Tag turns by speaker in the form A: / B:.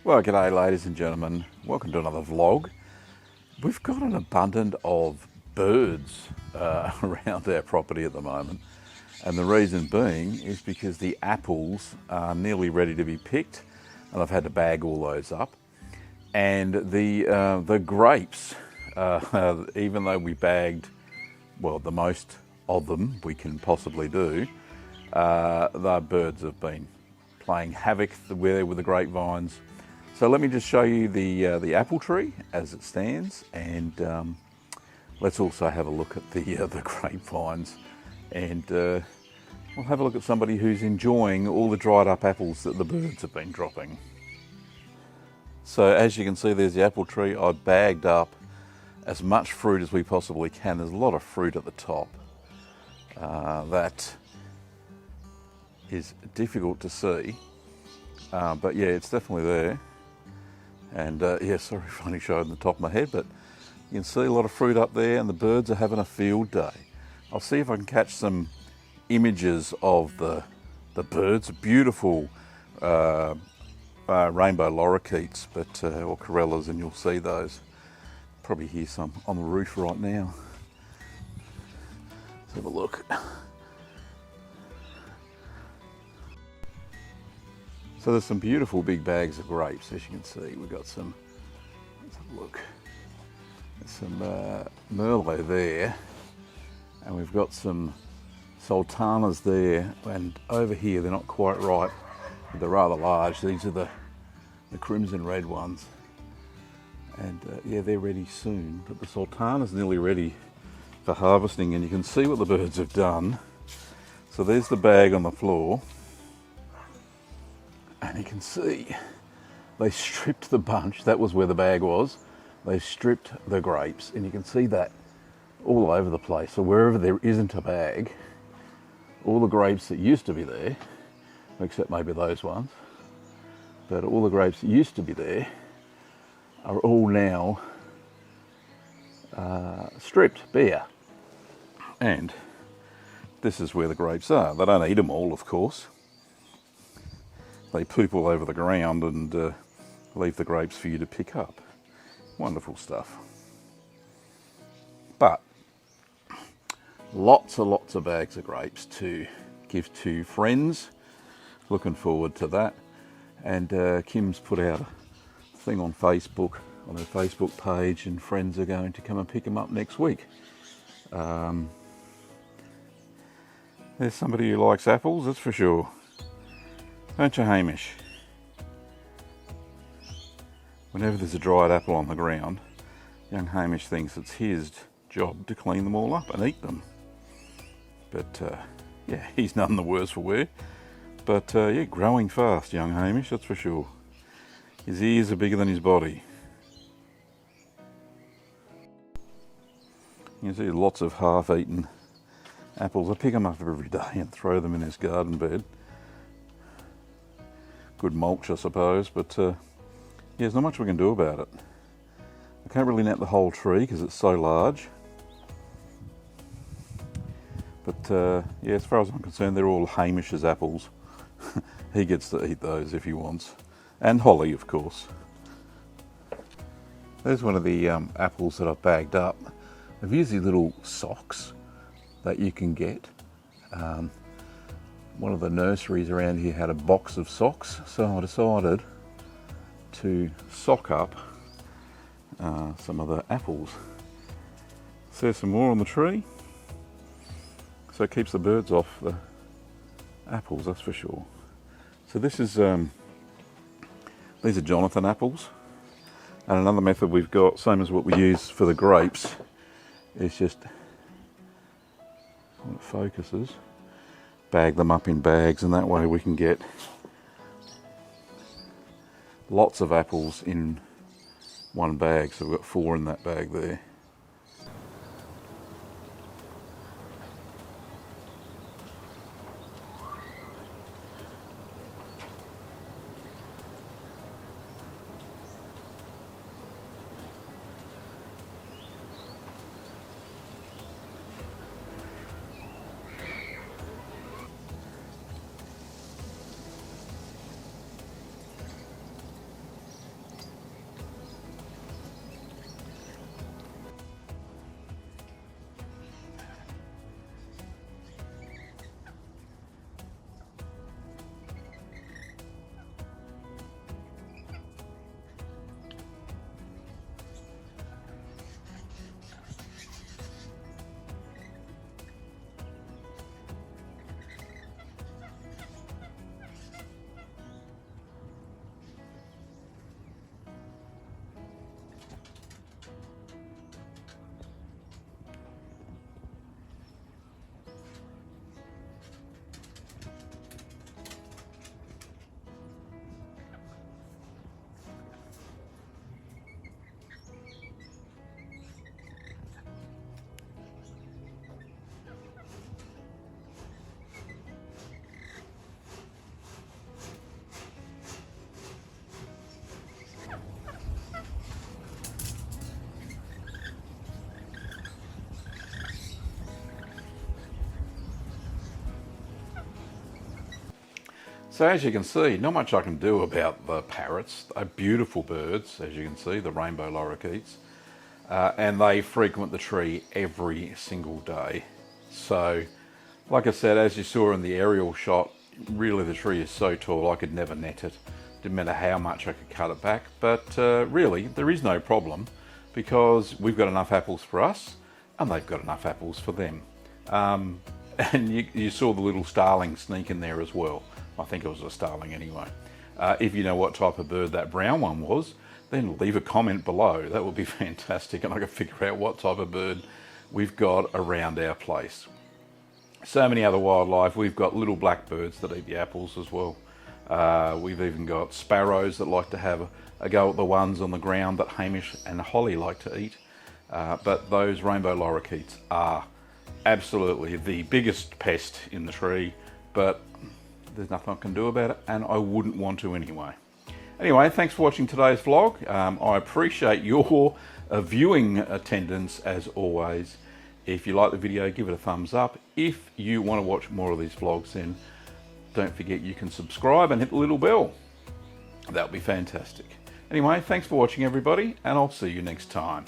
A: Well, g'day ladies and gentlemen, welcome to another vlog. We've got an abundance of birds around our property at the moment, and the reason being is because the apples are nearly ready to be picked and I've had to bag all those up. And the grapes, even though we bagged, well, the most of them we can possibly do, the birds have been playing havoc with the grapevines. So let me just show you the apple tree as it stands, and let's also have a look at the grapevines, and we'll have a look at somebody who's enjoying all the dried up apples that the birds have been dropping. So as you can see, there's the apple tree. I've bagged up as much fruit as we possibly can. There's a lot of fruit at the top that is difficult to see, but yeah, it's definitely there. And yeah, sorry if I only showed the top of my head, but you can see a lot of fruit up there and the birds are having a field day. I'll see if I can catch some images of the birds. Beautiful rainbow lorikeets, but or corellas, and you'll see those. Probably hear some on the roof right now. Let's have a look. So there's some beautiful big bags of grapes, as you can see. We've got some, let's have a look. There's some Merlot there, and we've got some Sultanas there, and over here they're not quite ripe, but they're rather large. These are the crimson red ones, and yeah, they're ready soon, but the Sultana's nearly ready for harvesting, and you can see what the birds have done. So there's the bag on the floor. And you can see they stripped the bunch. That was where the bag was. They stripped the grapes, and you can see that all over the place. So wherever there isn't a bag, all the grapes that used to be there, except maybe those ones, but all the grapes that used to be there are all now stripped bare. And this is where the grapes are. They don't eat them all, of course. They poop all over the ground and leave the grapes for you to pick up. Wonderful stuff. But lots of bags of grapes to give to friends. Looking forward to that. And Kim's put out a thing on Facebook, on her Facebook page, and friends are going to come and pick them up next week. There's somebody who likes apples, that's for sure. Don't you, Hamish? Whenever there's a dried apple on the ground, young Hamish thinks it's his job to clean them all up and eat them. But yeah, he's none the worse for wear. But yeah, growing fast, young Hamish, that's for sure. His ears are bigger than his body. You can see lots of half-eaten apples. I pick them up every day and throw them in his garden bed. Good mulch, I suppose, but yeah, there's not much we can do about it. I can't really net the whole tree because it's so large. But yeah, as far as I'm concerned, they're all Hamish's apples. He gets to eat those if he wants. And Holly, of course. There's one of the apples that I've bagged up. I've used these little socks that you can get. One of the nurseries around here had a box of socks, so I decided to sock up some of the apples. So there's some more on the tree, so it keeps the birds off the apples, that's for sure. So this is these are Jonathan apples, and another method we've got, same as what we use for the grapes, is just, when it focuses, bag them up in bags, and that way we can get lots of apples in one bag. So we've got 4 in that bag there. So as you can see, not much I can do about the parrots. They're beautiful birds, as you can see, the rainbow lorikeets. And they frequent the tree every single day. So, like I said, as you saw in the aerial shot, really the tree is so tall I could never net it. Didn't matter how much I could cut it back. But really, there is no problem because we've got enough apples for us and they've got enough apples for them. And you saw the little starling sneak in there as well. I think it was a starling anyway. If you know what type of bird that brown one was, then leave a comment below. That would be fantastic, and I can figure out what type of bird we've got around our place. So many other wildlife. We've got little blackbirds that eat the apples as well. We've even got sparrows that like to have a go at the ones on the ground that Hamish and Holly like to eat. But those rainbow lorikeets are absolutely the biggest pest in the tree, but there's nothing I can do about it, and I wouldn't want to anyway. Anyway, thanks for watching today's vlog. I appreciate your viewing attendance as always. If you like the video, give it a thumbs up. If you want to watch more of these vlogs, then don't forget you can subscribe and hit the little bell. That would be fantastic. Anyway, thanks for watching everybody, and I'll see you next time.